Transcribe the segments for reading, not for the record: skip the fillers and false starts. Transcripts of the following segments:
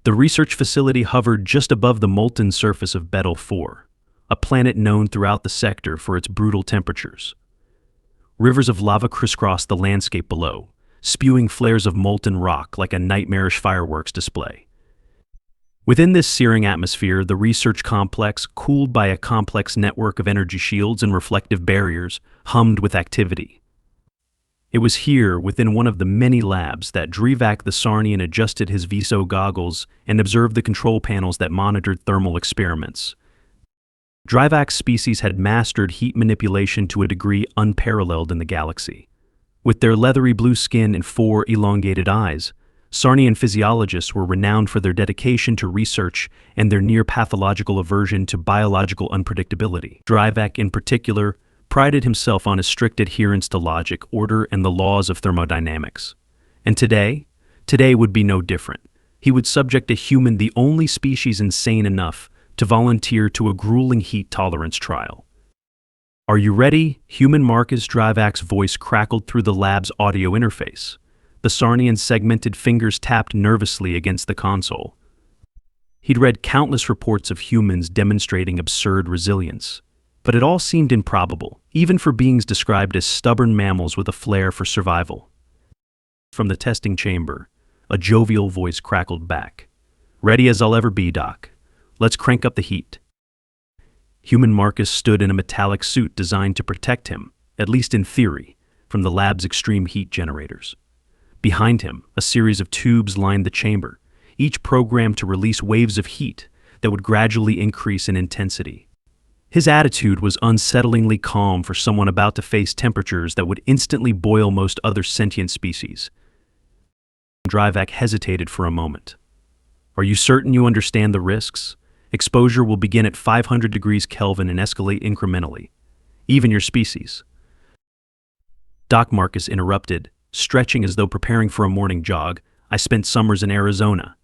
The research facility hovered just above the molten surface of Betel 4, a planet known throughout the sector for its brutal temperatures. Rivers of lava crisscrossed the landscape below, spewing flares of molten rock like a nightmarish fireworks display. Within this searing atmosphere, the research complex, cooled by a complex network of energy shields and reflective barriers, hummed with activity. It was here, within one of the many labs, that Drivak the Sarnian adjusted his VSO goggles and observed the control panels that monitored thermal experiments. Drivak's species had mastered heat manipulation to a degree unparalleled in the galaxy. With their leathery blue skin and 4 elongated eyes, Sarnian physiologists were renowned for their dedication to research and their near-pathological aversion to biological unpredictability. Drivak, in particular, prided himself on his strict adherence to logic, order, and the laws of thermodynamics. And today would be no different. He would subject a human, the only species insane enough to volunteer to a grueling heat tolerance trial. "Are you ready?" Human Markus. Drivak's voice crackled through the lab's audio interface. The Sarnian's segmented fingers tapped nervously against the console. He'd read countless reports of humans demonstrating absurd resilience, but it all seemed improbable, even for beings described as stubborn mammals with a flair for survival. From the testing chamber, a jovial voice crackled back. "Ready as I'll ever be, Doc. Let's crank up the heat." Human Markus stood in a metallic suit designed to protect him, at least in theory, from the lab's extreme heat generators. Behind him, a series of tubes lined the chamber, each programmed to release waves of heat that would gradually increase in intensity. His attitude was unsettlingly calm for someone about to face temperatures that would instantly boil most other sentient species. Drivak hesitated for a moment. "Are you certain you understand the risks? Exposure will begin at 500 degrees Kelvin and escalate incrementally. Even your species." Doc Markus interrupted, stretching as though preparing for a morning jog. "I spent summers in Arizona.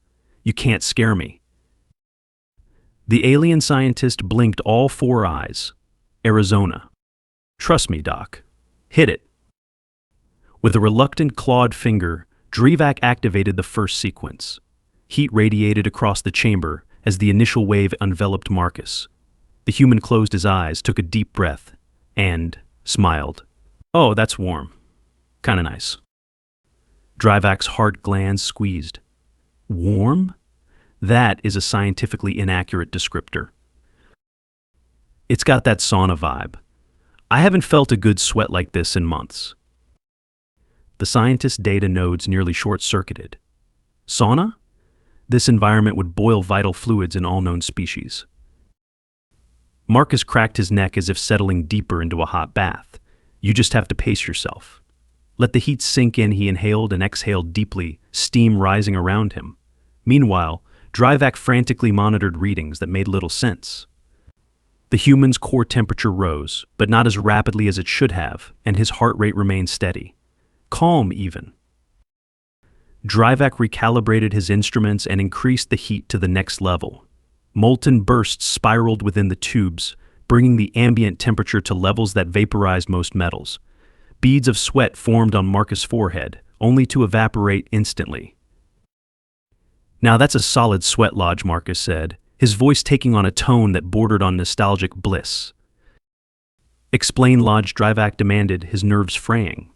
You can't scare me." The alien scientist blinked all 4 eyes. "Arizona. Trust me, Doc. Hit it." With a reluctant clawed finger, Drivak activated the first sequence. Heat radiated across the chamber as the initial wave enveloped Markus. The human closed his eyes, took a deep breath, and smiled. "Oh, that's warm. Kinda nice." Drivak's heart glands squeezed. "Warm? That is a scientifically inaccurate descriptor. It's got that sauna vibe. I haven't felt a good sweat like this in months." The scientist's data nodes nearly short-circuited. Sauna? This environment would boil vital fluids in all known species. Markus cracked his neck as if settling deeper into a hot bath. "You just have to pace yourself." Let the heat sink in. He inhaled and exhaled deeply, steam rising around him. Meanwhile, Drivak frantically monitored readings that made little sense. The human's core temperature rose, but not as rapidly as it should have, and his heart rate remained steady. Calm, even. Drivak recalibrated his instruments and increased the heat to the next level. Molten bursts spiraled within the tubes, bringing the ambient temperature to levels that vaporized most metals. Beads of sweat formed on Markus' forehead, only to evaporate instantly. "Now that's a solid sweat lodge," Markus said, his voice taking on a tone that bordered on nostalgic bliss. "Explain, Lodge," Drivak demanded, his nerves fraying.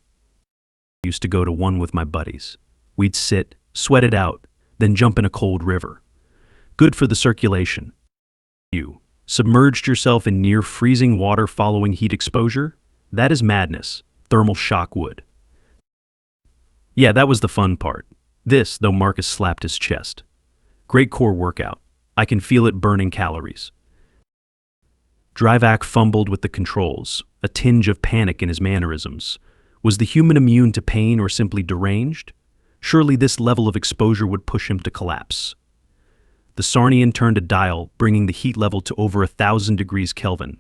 "I used to go to one with my buddies. We'd sit, sweat it out, then jump in a cold river. Good for the circulation. You submerged yourself in near-freezing water following heat exposure? That is madness. Thermal shock would." "Yeah, that was the fun part. This," though Markus slapped his chest. "Great core workout. I can feel it burning calories." Drivak fumbled with the controls, a tinge of panic in his mannerisms. Was the human immune to pain or simply deranged? Surely this level of exposure would push him to collapse. The Sarnian turned a dial, bringing the heat level to over 1,000 degrees Kelvin.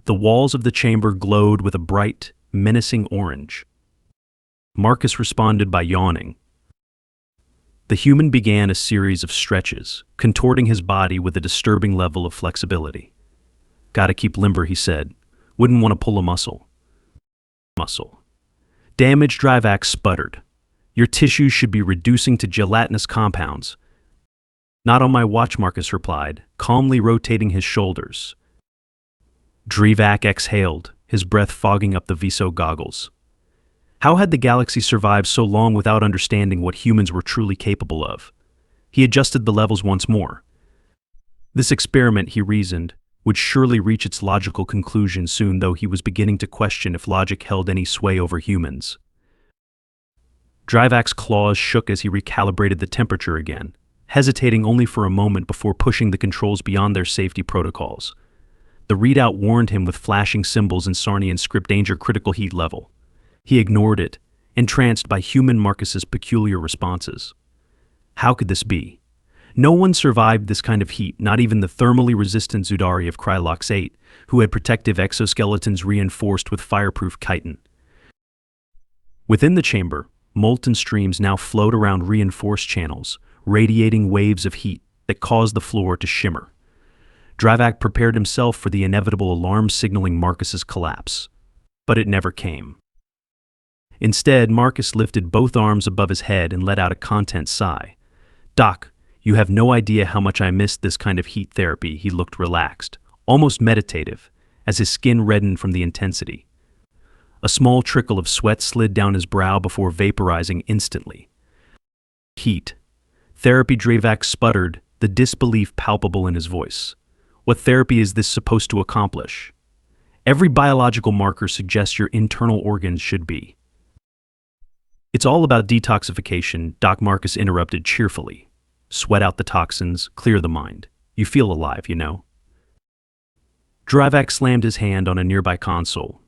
The walls of the chamber glowed with a bright, menacing orange. Markus responded by yawning. The human began a series of stretches, contorting his body with a disturbing level of flexibility. "Gotta keep limber," he said. "Wouldn't want to pull a muscle." Damaged. Drivak sputtered. "Your tissues should be reducing to gelatinous compounds." Not on my watch, Markus replied, calmly rotating his shoulders. Drivak exhaled, his breath fogging up the Viso goggles. How had the galaxy survived so long without understanding what humans were truly capable of? He adjusted the levels once more. This experiment, he reasoned, would surely reach its logical conclusion soon, though he was beginning to question if logic held any sway over humans. Drivak's claws shook as he recalibrated the temperature again, hesitating only for a moment before pushing the controls beyond their safety protocols. The readout warned him with flashing symbols in Sarnian script: danger, critical heat level. He ignored it, entranced by Human Markus's peculiar responses. How could this be? No one survived this kind of heat, not even the thermally resistant Zudari of Krylox 8, who had protective exoskeletons reinforced with fireproof chitin. Within the chamber, molten streams now flowed around reinforced channels, radiating waves of heat that caused the floor to shimmer. Drivak prepared himself for the inevitable alarm signaling Markus's collapse, but it never came. Instead, Markus lifted both arms above his head and let out a content sigh. "Doc, you have no idea how much I missed this kind of heat therapy." He looked relaxed, almost meditative, as his skin reddened from the intensity. A small trickle of sweat slid down his brow before vaporizing instantly. Heat. Therapy, Drivak sputtered, the disbelief palpable in his voice. What therapy is this supposed to accomplish? Every biological marker suggests your internal organs should be. It's all about detoxification, Doc Markus interrupted cheerfully. Sweat out the toxins, clear the mind. You feel alive, you know. Drivak slammed his hand on a nearby console.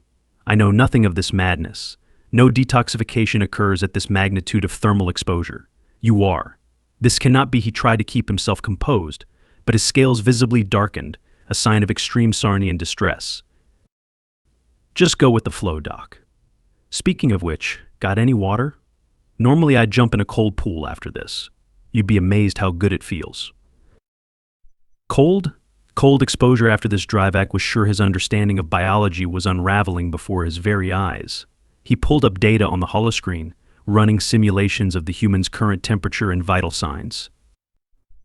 I know nothing of this madness. No detoxification occurs at this magnitude of thermal exposure. You are. This cannot be. He tried to keep himself composed, but his scales visibly darkened, a sign of extreme Sarnian distress. Just go with the flow, Doc. Speaking of which, got any water? Normally I'd jump in a cold pool after this. You'd be amazed how good it feels. Cold? Cold exposure after this. Drivak was sure his understanding of biology was unraveling before his very eyes. He pulled up data on the holoscreen, running simulations of the human's current temperature and vital signs.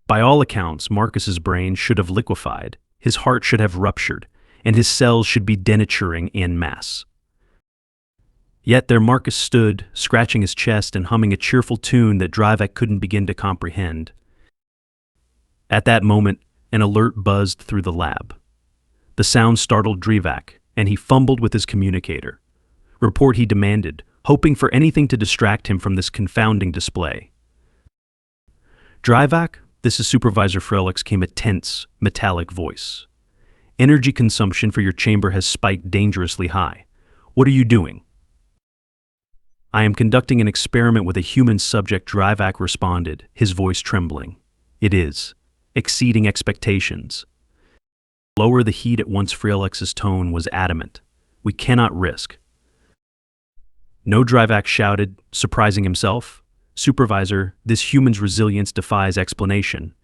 By all accounts, Markus's brain should have liquefied, his heart should have ruptured, and his cells should be denaturing en masse. Yet there Markus stood, scratching his chest and humming a cheerful tune that Drivak couldn't begin to comprehend. At that moment, an alert buzzed through the lab. The sound startled Drivak, and he fumbled with his communicator. Report, he demanded, hoping for anything to distract him from this confounding display. Drivak, this is Supervisor Frelix, came a tense, metallic voice. Energy consumption for your chamber has spiked dangerously high. What are you doing? I am conducting an experiment with a human subject, Drivak responded, his voice trembling. It is. Exceeding expectations. Lower the heat at once. Frelix's tone was adamant. We cannot risk. No, Drivak shouted, surprising himself. Supervisor, this human's resilience defies explanation.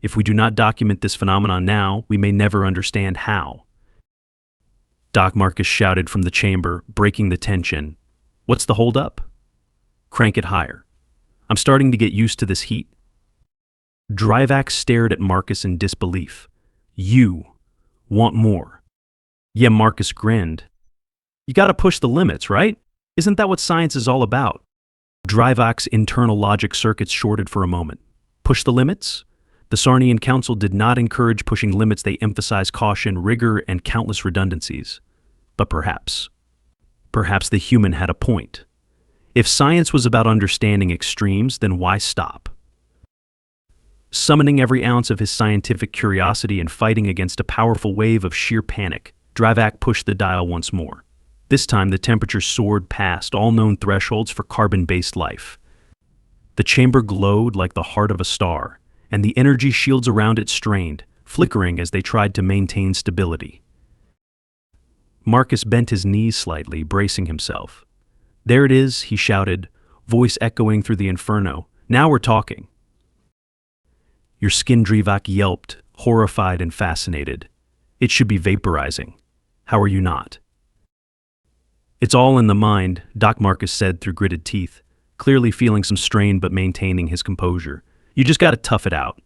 If we do not document this phenomenon now, we may never understand how. Doc Markus shouted from the chamber, breaking the tension. What's the holdup? Crank it higher. I'm starting to get used to this heat. Drivak stared at Markus in disbelief. You want more? Yeah, Markus grinned. You gotta push the limits, right? Isn't that what science is all about? Drivak's internal logic circuits shorted for a moment. Push the limits? The Sarnian Council did not encourage pushing limits. They emphasized caution, rigor, and countless redundancies. But perhaps the human had a point. If science was about understanding extremes, then why stop? Summoning every ounce of his scientific curiosity and fighting against a powerful wave of sheer panic, Drivak pushed the dial once more. This time the temperature soared past all known thresholds for carbon-based life. The chamber glowed like the heart of a star, and the energy shields around it strained, flickering as they tried to maintain stability. Markus bent his knees slightly, bracing himself. There it is, he shouted, voice echoing through the inferno. Now we're talking. Your skin, Drivak yelped, horrified and fascinated. It should be vaporizing. How are you not? It's all in the mind, Doc Markus said through gritted teeth, clearly feeling some strain but maintaining his composure. You just gotta tough it out.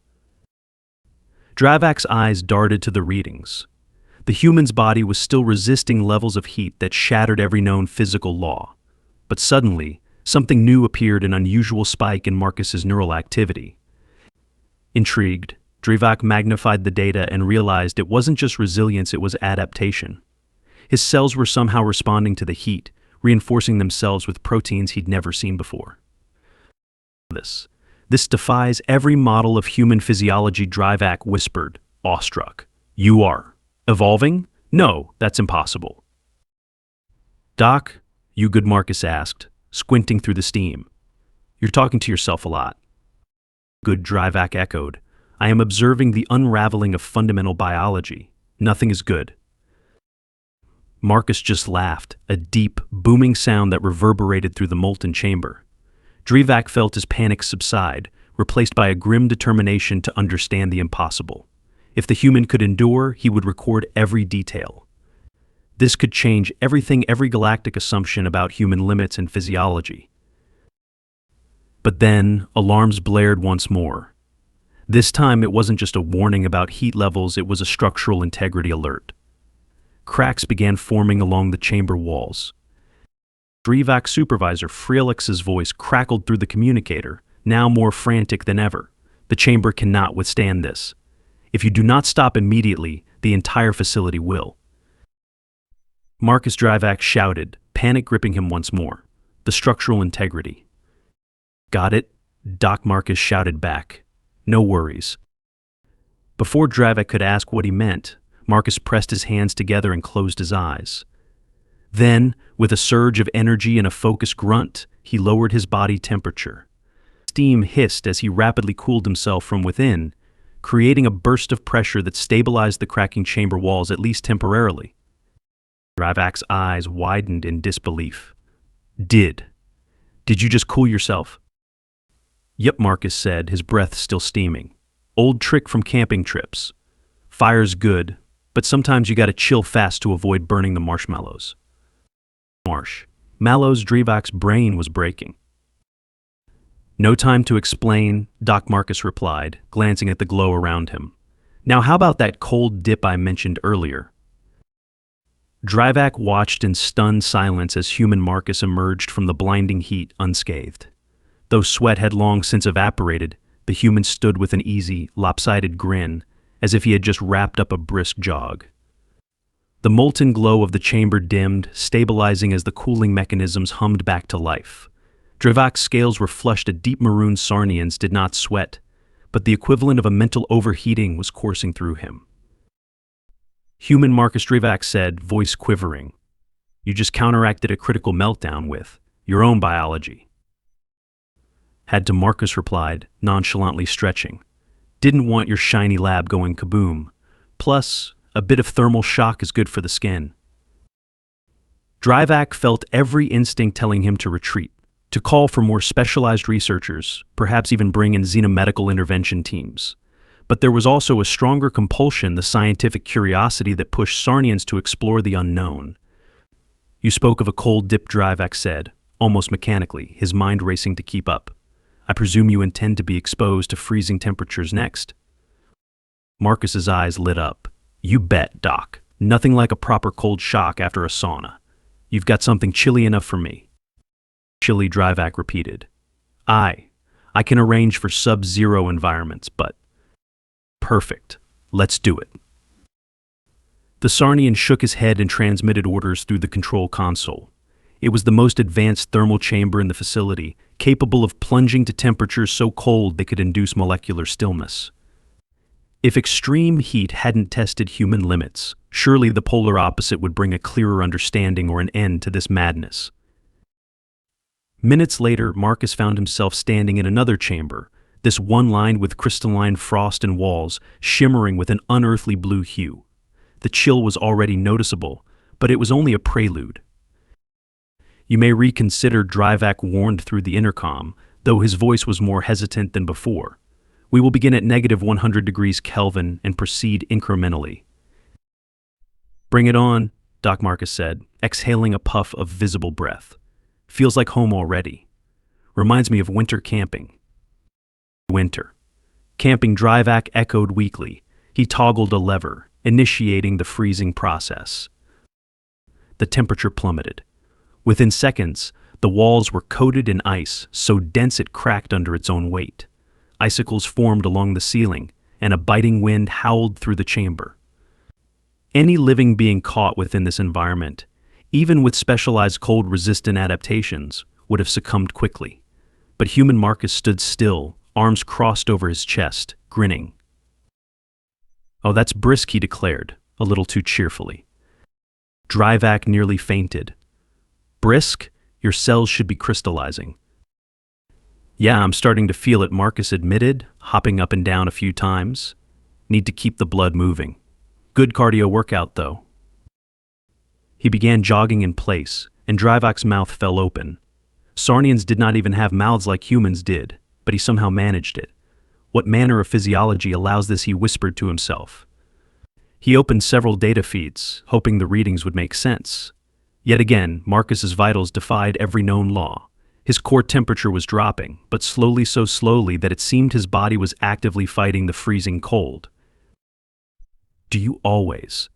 Dravak's eyes darted to the readings. The human's body was still resisting levels of heat that shattered every known physical law. But suddenly, something new appeared, an unusual spike in Markus's neural activity. Intrigued, Drivak magnified the data and realized it wasn't just resilience, it was adaptation. His cells were somehow responding to the heat, reinforcing themselves with proteins he'd never seen before. This defies every model of human physiology, Drivak whispered, awestruck. You are evolving? No, that's impossible. Doc, you good, Markus asked, squinting through the steam. You're talking to yourself a lot. Good, Drivak echoed. I am observing the unraveling of fundamental biology. Nothing is good. Markus just laughed, a deep, booming sound that reverberated through the molten chamber. Drivak felt his panic subside, replaced by a grim determination to understand the impossible. If the human could endure, he would record every detail. This could change everything, every galactic assumption about human limits and physiology. But then, alarms blared once more. This time it wasn't just a warning about heat levels, it was a structural integrity alert. Cracks began forming along the chamber walls. Drivak's supervisor, Frelix's voice crackled through the communicator, now more frantic than ever. The chamber cannot withstand this. If you do not stop immediately, the entire facility will. Markus, Drivak shouted, panic gripping him once more. The structural integrity. Got it? Doc, Markus shouted back. No worries. Before Drivak could ask what he meant, Markus pressed his hands together and closed his eyes. Then, with a surge of energy and a focused grunt, he lowered his body temperature. Steam hissed as he rapidly cooled himself from within, creating a burst of pressure that stabilized the cracking chamber walls, at least temporarily. Dravak's eyes widened in disbelief. Did you just cool yourself? Yep, Markus said, his breath still steaming. Old trick from camping trips. Fire's good, but sometimes you gotta chill fast to avoid burning the marshmallows. Mallows, Drivak's brain was breaking. No time to explain, Doc, Markus replied, glancing at the glow around him. Now how about that cold dip I mentioned earlier? Drivak watched in stunned silence as Human Markus emerged from the blinding heat unscathed. Though sweat had long since evaporated, the human stood with an easy, lopsided grin, as if he had just wrapped up a brisk jog. The molten glow of the chamber dimmed, stabilizing as the cooling mechanisms hummed back to life. Drivak's scales were flushed, a deep maroon. Sarnians did not sweat, but the equivalent of a mental overheating was coursing through him. Human Markus, Drivak said, voice quivering. You just counteracted a critical meltdown with your own biology. Had to, Markus replied, nonchalantly stretching. Didn't want your shiny lab going kaboom. Plus, a bit of thermal shock is good for the skin. Drivak felt every instinct telling him to retreat, to call for more specialized researchers, perhaps even bring in xenomedical intervention teams. But there was also a stronger compulsion, the scientific curiosity that pushed Sarnians to explore the unknown. You spoke of a cold dip, Drivak said, almost mechanically, his mind racing to keep up. I presume you intend to be exposed to freezing temperatures next? Markus's eyes lit up. You bet, Doc. Nothing like a proper cold shock after a sauna. You've got something chilly enough for me. Chilly, Drivak repeated. I can arrange for sub-zero environments, but... Perfect. Let's do it. The Sarnian shook his head and transmitted orders through the control console. It was the most advanced thermal chamber in the facility, capable of plunging to temperatures so cold they could induce molecular stillness. If extreme heat hadn't tested human limits, surely the polar opposite would bring a clearer understanding or an end to this madness. Minutes later, Markus found himself standing in another chamber, this one lined with crystalline frost and walls, shimmering with an unearthly blue hue. The chill was already noticeable, but it was only a prelude. You may reconsider, Drivak warned through the intercom, though his voice was more hesitant than before. We will begin at -100 degrees Kelvin and proceed incrementally. Bring it on, Doc, Markus said, exhaling a puff of visible breath. Feels like home already. Reminds me of winter camping. Winter. Camping, Drivak echoed weakly, He toggled a lever, initiating the freezing process. The temperature plummeted. Within seconds, the walls were coated in ice so dense it cracked under its own weight. Icicles formed along the ceiling, and a biting wind howled through the chamber. Any living being caught within this environment, even with specialized cold-resistant adaptations, would have succumbed quickly. But Human Markus stood still, arms crossed over his chest, grinning. "Oh, that's brisk," he declared, a little too cheerfully. Drivak nearly fainted. "Brisk? Your cells should be crystallizing." "Yeah, I'm starting to feel it," Markus admitted, hopping up and down a few times. "Need to keep the blood moving. Good cardio workout, though." He began jogging in place, and Drivak's mouth fell open. Sarnians did not even have mouths like humans did, but he somehow managed it. What manner of physiology allows this, he whispered to himself. He opened several data feeds, hoping the readings would make sense. Yet again, Markus's vitals defied every known law. His core temperature was dropping, but slowly, so slowly that it seemed his body was actively fighting the freezing cold. "Do you always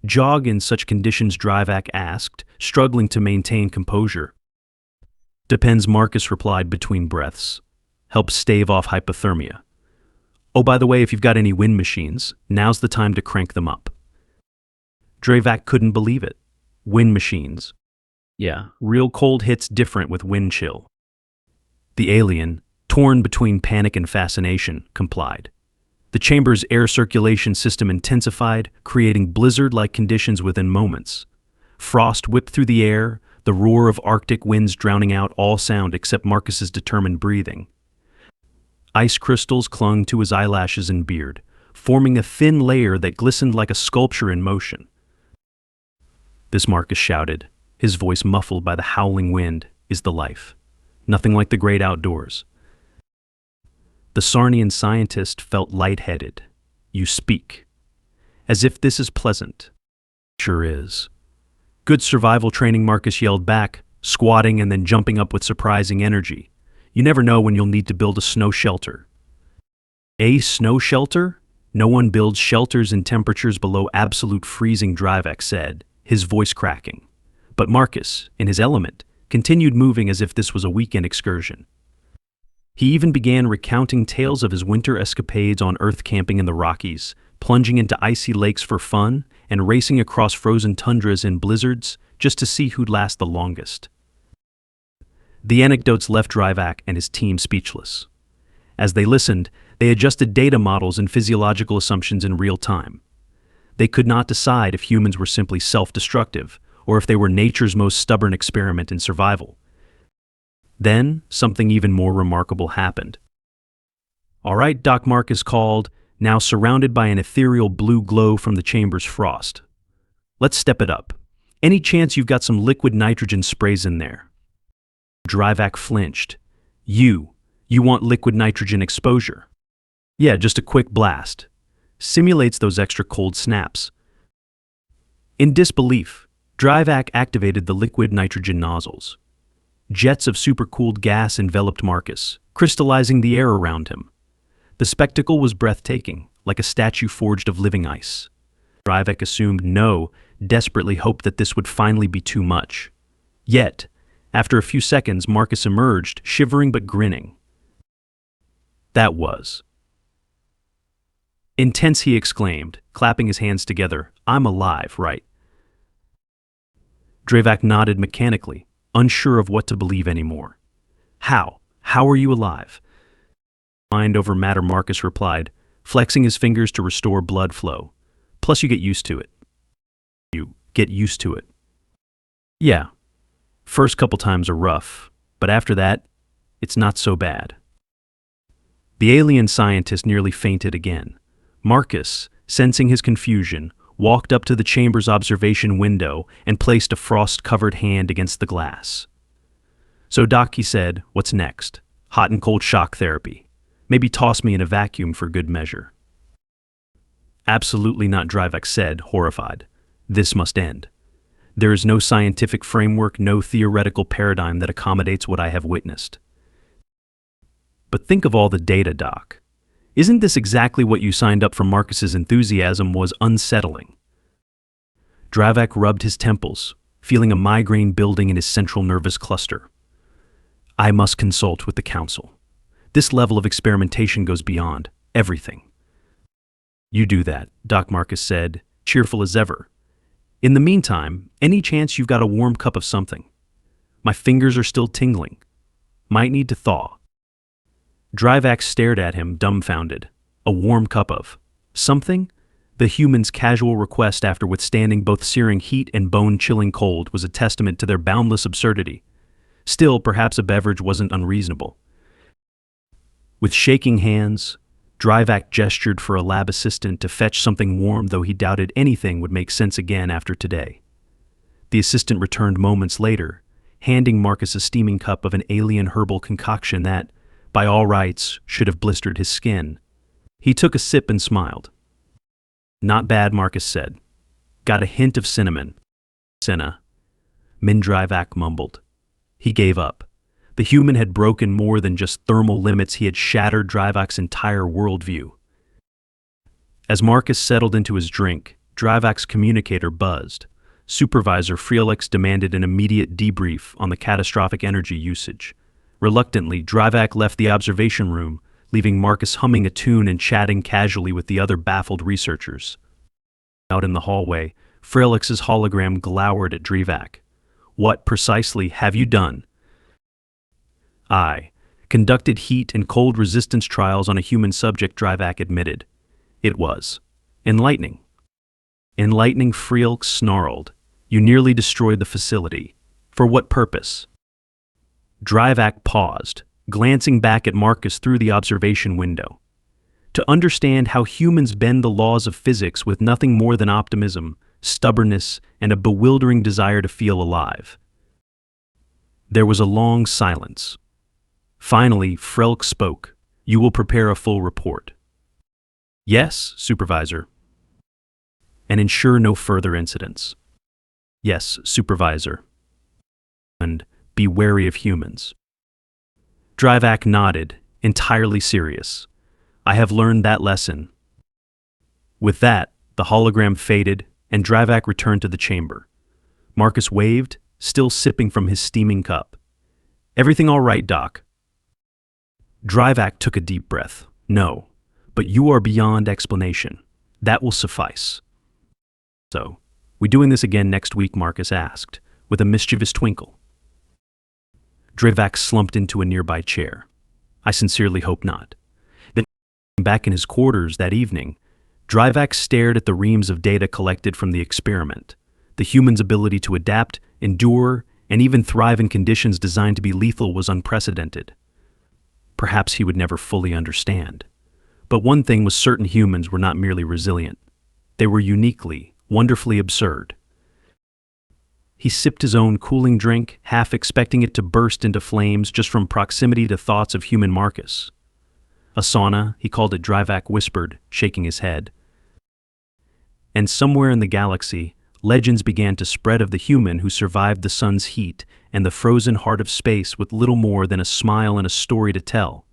jog in such conditions?" Drivak asked, struggling to maintain composure. "Depends," Markus replied between breaths. "Helps stave off hypothermia. Oh, by the way, if you've got any wind machines, now's the time to crank them up." Drivak couldn't believe it. Wind machines. Yeah, real cold hits different with wind chill. The alien, torn between panic and fascination, complied. The chamber's air circulation system intensified, creating blizzard-like conditions within moments. Frost whipped through the air, the roar of Arctic winds drowning out all sound except Markus's determined breathing. Ice crystals clung to his eyelashes and beard, forming a thin layer that glistened like a sculpture in motion. "This," Markus shouted, his voice muffled by the howling wind, "is the life. Nothing like the great outdoors." The Sarnian scientist felt lightheaded. "You speak. As if this is pleasant." "Sure is." "Good survival training," Markus yelled back, squatting and then jumping up with surprising energy. "You never know when you'll need to build a snow shelter." "A snow shelter? No one builds shelters in temperatures below absolute freezing," Drivak said, his voice cracking. But Markus, in his element, continued moving as if this was a weekend excursion. He even began recounting tales of his winter escapades on Earth, camping in the Rockies, plunging into icy lakes for fun, and racing across frozen tundras in blizzards just to see who'd last the longest. The anecdotes left Drivak and his team speechless. As they listened, they adjusted data models and physiological assumptions in real time. They could not decide if humans were simply self-destructive, or if they were nature's most stubborn experiment in survival. Then, something even more remarkable happened. "All right," Doc Markus called, now surrounded by an ethereal blue glow from the chamber's frost. "Let's step it up. Any chance you've got some liquid nitrogen sprays in there?" Drivak flinched. You want liquid nitrogen exposure?" "Yeah, just a quick blast. Simulates those extra cold snaps." In disbelief, Drivak activated the liquid nitrogen nozzles. Jets of supercooled gas enveloped Markus, crystallizing the air around him. The spectacle was breathtaking, like a statue forged of living ice. Drivak assumed no, desperately hoped that this would finally be too much. Yet, after a few seconds, Markus emerged, shivering but grinning. "That was intense," he exclaimed, clapping his hands together. "I'm alive, right?" Drivak nodded mechanically, unsure of what to believe anymore. How? How are you alive?" "Mind over matter," Markus replied, flexing his fingers to restore blood flow. "Plus you get used to it." "You get used to it?" "Yeah. First couple times are rough, but after that, it's not so bad." The alien scientist nearly fainted again. Markus, sensing his confusion, walked up to the chamber's observation window and placed a frost-covered hand against the glass. "So, Doc," he said, "what's next? Hot and cold shock therapy. Maybe toss me in a vacuum for good measure." "Absolutely not," Drivak said, horrified. "This must end. There is no scientific framework, no theoretical paradigm that accommodates what I have witnessed." "But think of all the data, Doc. Isn't this exactly what you signed up for? Markus's enthusiasm was unsettling. Drivak rubbed his temples, feeling a migraine building in his central nervous cluster. I must consult with the council. This level of experimentation goes beyond everything. You do that, Doc Markus said, cheerful as ever. In the meantime, any chance you've got a warm cup of something? My fingers are still tingling. Might need to thaw. Drivak stared at him, dumbfounded. A warm cup of something? The human's casual request after withstanding both searing heat and bone-chilling cold was a testament to their boundless absurdity. Still, perhaps a beverage wasn't unreasonable. With shaking hands, Drivak gestured for a lab assistant to fetch something warm, though he doubted anything would make sense again after today. The assistant returned moments later, handing Markus a steaming cup of an alien herbal concoction that, by all rights, should have blistered his skin. He took a sip and smiled. Not bad, Markus said. Got a hint of cinnamon. Cinna. Drivak mumbled. He gave up. The human had broken more than just thermal limits, he had shattered Drivak's entire worldview. As Markus settled into his drink, Drivak's communicator buzzed. Supervisor Felix demanded an immediate debrief on the catastrophic energy usage. Reluctantly, Drivak left the observation room, leaving Markus humming a tune and chatting casually with the other baffled researchers. Out in the hallway, Felix's hologram glowered at Drivak. What precisely have you done? I conducted heat and cold resistance trials on a human subject, Drivak admitted. It was enlightening. Enlightening, Felix snarled. You nearly destroyed the facility. For what purpose? Drivak paused, glancing back at Markus through the observation window. To understand how humans bend the laws of physics with nothing more than optimism, stubbornness, and a bewildering desire to feel alive. There was a long silence. Finally, Felix spoke. You will prepare a full report. Yes, Supervisor. And ensure no further incidents. Yes, Supervisor. And be wary of humans. Drivak nodded, entirely serious. I have learned that lesson. With that, the hologram faded, and Drivak returned to the chamber. Markus waved, still sipping from his steaming cup. Everything all right, Doc? Drivak took a deep breath. No, but you are beyond explanation. That will suffice. So, we doing this again next week? Markus asked, with a mischievous twinkle. Drivak slumped into a nearby chair. I sincerely hope not. Then, back in his quarters that evening, Drivak stared at the reams of data collected from the experiment. The human's ability to adapt, endure, and even thrive in conditions designed to be lethal was unprecedented. Perhaps he would never fully understand. But one thing was certain: humans were not merely resilient. They were uniquely, wonderfully absurd. He sipped his own cooling drink, half expecting it to burst into flames just from proximity to thoughts of Human Markus. A sauna, he called it, Drivak whispered, shaking his head. And somewhere in the galaxy, legends began to spread of the human who survived the sun's heat and the frozen heart of space with little more than a smile and a story to tell.